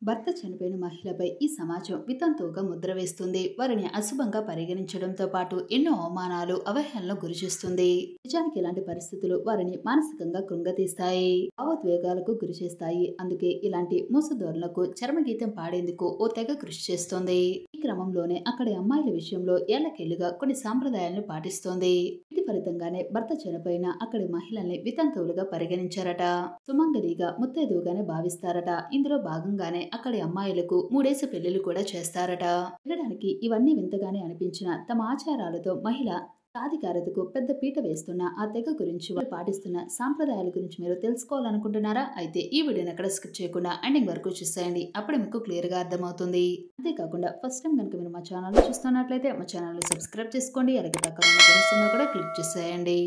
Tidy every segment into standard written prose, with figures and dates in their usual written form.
భర్త చనిపోయిన మహిళపై ఈ సమాజం వితంతువుగా ముద్ర వేస్తుంది. వారిని అశుభంగా పరిగణించడంతో పాటు ఎన్నో అవమానాలు, అవహేళనలకు గురిచేస్తుంది. నిజానికి ఇలాంటి పరిస్థితులు వారిని మానసికంగా కృంగతీస్తాయి, భావోద్వేగాలకు గురిచేస్తాయి. అందుకే ఇలాంటి మూసధోరణులకు చరమగీతం పాడేందుకు ఓ తెగ కృషి చేస్తోంది. ఈ క్రమంలోనే అక్కడి అమ్మాయిల విషయంలో ఏళ్లకేళ్లుగా కొన్ని సాంప్రదాయాలను పాటిస్తోంది. వీటి ఫలితంగానే భర్త చనిపోయిన అక్కడి మహిళల్ని వితంతువులుగా పరిగణించారట. సుమంగలిగా, ముత్తైదువుగానే భావిస్తారట. ఇందులో భాగంగానే అక్కడి అమ్మాయిలకు మూడేసి పెళ్లిళ్లు కూడా చేస్తారట. వినడానికి ఇవన్నీ వింతగానే అనిపించిన తమ ఆచారాలతో మహిళ సాధికారతకు పెద్ద పీట వేస్తున్న ఆ తెగ గురించి, వాళ్ళు పాటిస్తున్న సాంప్రదాయాల గురించి మీరు తెలుసుకోవాలనుకుంటున్నారా? అయితే ఈ వీడియోని ఎక్కడ స్కిప్ చేయకుండా ఎండింగ్ వరకు చూసేయండి. అప్పుడు మీకు క్లియర్ గా అర్థమవుతుంది. అంతేకాకుండా ఫస్ట్ టైం కనుక మీరు మా ఛానల్ చూస్తున్నట్లయితే మా ఛానల్ సబ్స్క్రైబ్ చేసుకోండి. అలాగే పక్కన ఉన్న బెల్ సింబల్ కూడా క్లిక్ చేసేయండి.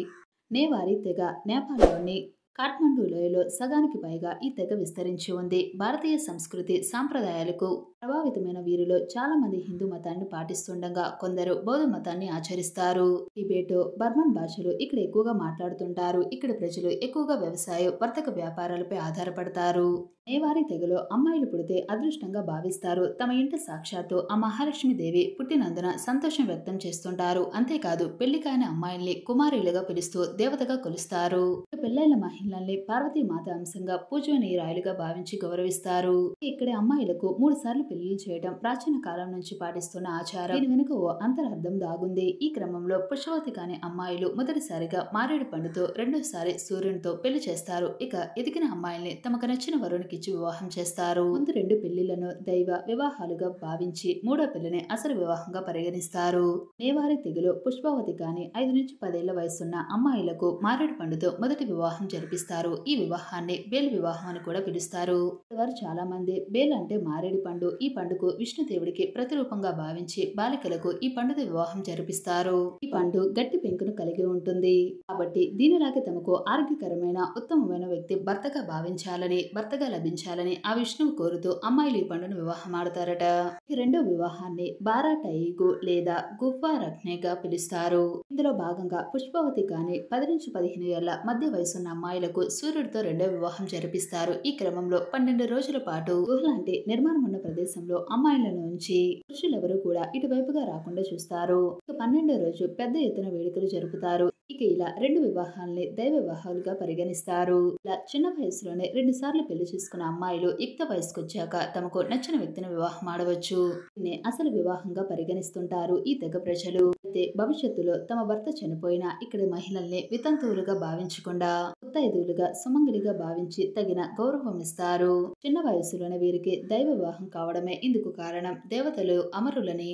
నేవారీ తెగ నేపాల్లోని కాఠ్మండూ లోయలో సగానికి పైగా ఈ తెగ విస్తరించి ఉంది. భారతీయ సంస్కృతి సాంప్రదాయాలకు ప్రభావితమైన వీరిలో చాలా మంది హిందూ మతాన్ని పాటిస్తుండగా కొందరు బౌద్ధ మతాన్ని ఆచరిస్తారు. టిబెటో, బర్మన్ భాషలు ఇక్కడ ఎక్కువగా మాట్లాడుతుంటారు. ఇక్కడ ప్రజలు ఎక్కువగా వ్యవసాయం, వర్తక వ్యాపారాలపై ఆధారపడతారు. నేవారీ తెగలో అమ్మాయిలు పుడితే అదృష్టంగా భావిస్తారు. తమ ఇంట సాక్షాత్తు ఆ మహాలక్ష్మీదేవి పుట్టినందున సంతోషం వ్యక్తం చేస్తుంటారు. అంతేకాదు పెళ్లి కాని అమ్మాయిల్ని కుమారీలుగా పిలుస్తూ దేవతగా కొలుస్తారు. పెళ్లైన మహిళల్ని పార్వతీమాత అంశంగా పూజనీయురాయలుగా భావించి గౌరవిస్తారు. ఇక్కడి అమ్మాయిలకు 3 సార్లు పెళ్లిళ్లు చేయడం ప్రాచీన కాలం నుంచి పాటిస్తున్న ఆచారం. దీని వెనుక ఓ అంతరార్థం దాగుంది. ఈ క్రమంలో పుష్పవతి కాని అమ్మాయిలు మొదటిసారిగా మారేడు పండుతో, రెండోసారి సూర్యునితో పెళ్లి చేస్తారు. ఇక ఎదిగిన అమ్మాయిల్ని తమకు నచ్చిన వరునికి ఇచ్చి వివాహం చేస్తారు. ముందు 2 పెళ్లిళ్లను దైవ వివాహాలుగా భావించి మూడో పెళ్లిని అసలు వివాహంగా పరిగణిస్తారు. నేవారీ తెగలో పుష్పవతి కాని 5 నుంచి 10 ఏళ్ల వయసున్న అమ్మాయిలకు మారేడు పండుతో మొదటి వివాహం జరిపిస్తారు. ఈ వివాహాన్ని బేల్ వివాహం అని కూడా పిలుస్తారు. వారు చాలా మంది బేల్ అంటే మారేడు పండు. ఈ పండుకు విష్ణుదేవుడికి ప్రతిరూపంగా భావించి బాలికలకు ఈ పండుగ వివాహం జరిపిస్తారు. ఈ పండు గట్టి పెంకును కలిగి ఉంటుంది కాబట్టి దీనిలాగే తమకు ఆరోగ్యకరమైన ఉత్తమమైన వ్యక్తి భర్తగా భావించాలని, భర్తగా లభించాలని ఆ విష్ణువు కోరుతూ అమ్మాయిలు ఈ పండును వివాహం ఆడతారట. ఈ రెండో వివాహాన్ని బారాటైగు లేదా గుఫ్వా రఖ్నేగా పిలుస్తారు. ఇందులో భాగంగా పుష్పవతి కాని 10 నుంచి 15 ఏళ్ల మధ్య వయసున్న అమ్మాయిలకు సూర్యుడితో రెండో వివాహం జరిపిస్తారు. ఈ క్రమంలో 12 రోజుల పాటు గుహ లాంటి నిర్మాణం ఉన్న ప్రదేశంలో అమ్మాయిలను ఉంచి పురుషులెవరూ కూడా ఇటువైపుగా రాకుండా చూస్తారు. ఇక 12వ రోజు పెద్ద ఎత్తున వేడుకలు జరుపుతారు. ఇక ఇలా 2 వివాహాల్ని దైవ వివాహాలుగా పరిగణిస్తారు. ఇలా చిన్న వయసులోనే 2 సార్లు పెళ్లి చేసుకున్న అమ్మాయిలు యుక్త వయసుకు వచ్చాక తమకు నచ్చిన వ్యక్తిని వివాహం ఆడవచ్చు. దీన్ని అసలు వివాహంగా పరిగణిస్తుంటారు ఈ తెగ ప్రజలు. అయితే భవిష్యత్తులో తమ భర్త చనిపోయినా ఇక్కడి మహిళల్ని వితంతువులుగా భావించకుండా ముత్తైదువులుగా, సుమంగలిగా భావించి తగిన గౌరవం ఇస్తారు. చిన్న వయసులోనే వీరికి దైవ వివాహం కావడమే ఇందుకు కారణం. దేవతలు అమరులని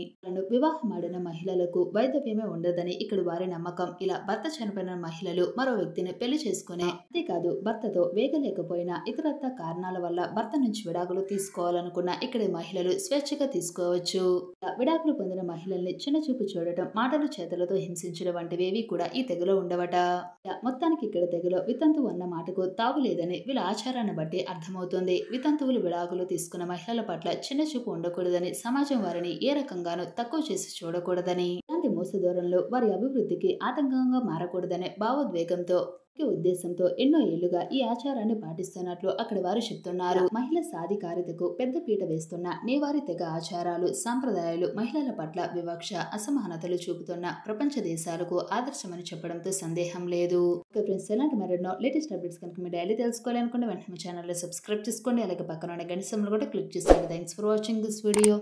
వివాహమాడిన మహిళలకు వైధవ్యమే ఉండదని ఇక్కడ వారి నమ్మకం. ఇలా భర్త చనిపోయిన మహిళలు మరో వ్యక్తిని పెళ్లి చేసుకునే, అంతేకాదు భర్తతో వేగలేకపోయినా ఇతరత్ర కారణాల వల్ల భర్త నుంచి విడాకులు తీసుకోవాలనుకున్న ఇక్కడి మహిళలు స్వేచ్ఛగా తీసుకోవచ్చు. విడాకులు పొందిన మహిళల్ని చిన్నచూపు చూడటం, మాటలు చేతలతో హింసించడం వంటివేవి కూడా ఈ తెగలో ఉండవట. మొత్తానికి ఇక్కడ తెగలో వితంతువు అన్న మాటకు తావులేదని వీళ్ళ ఆచారాన్ని బట్టి అర్థమవుతుంది. వితంతువులు విడాకులు తీసుకున్న మహిళల పట్ల చిన్నచూపు ఉండకూడదని, సమాజం వారిని ఏ రకంగానూ తక్కువ చేసి చూడకూడదని, ఇలాంటి మోసధోరణులు వారి అభివృద్ధికి ఆటంకంగా మారకూడదనే భావోద్వేగంతో, ముఖ్య ఉద్దేశంతో ఎన్నో ఏళ్లుగా ఈ ఆచారాన్ని పాటిస్తున్నట్లు అక్కడి వారు చెప్తున్నారు. మహిళ సాధికారతకు పెద్ద పీట వేస్తున్న నేవారీ తెగ ఆచారాలు, సంప్రదాయాలు మహిళల పట్ల వివక్ష, అసమానతలు చూపుతున్న ప్రపంచ దేశాలకు ఆదర్శమని చెప్పడంతో సందేహం లేదు. ఫ్రెండ్స్, ఎలాంటి మరెన్నో లేటెస్ట్ అప్డేట్స్ కనుక మీరు డైలీ తెలుసుకోవాలనుకుంటే వెంటనే ఛానల్ సబ్స్క్రైబ్ చేసుకోండి. అలాగే పక్కన ఉన్న గంట సింబల్ కూడా క్లిక్ చేసేయండి. Thanks for watching this video.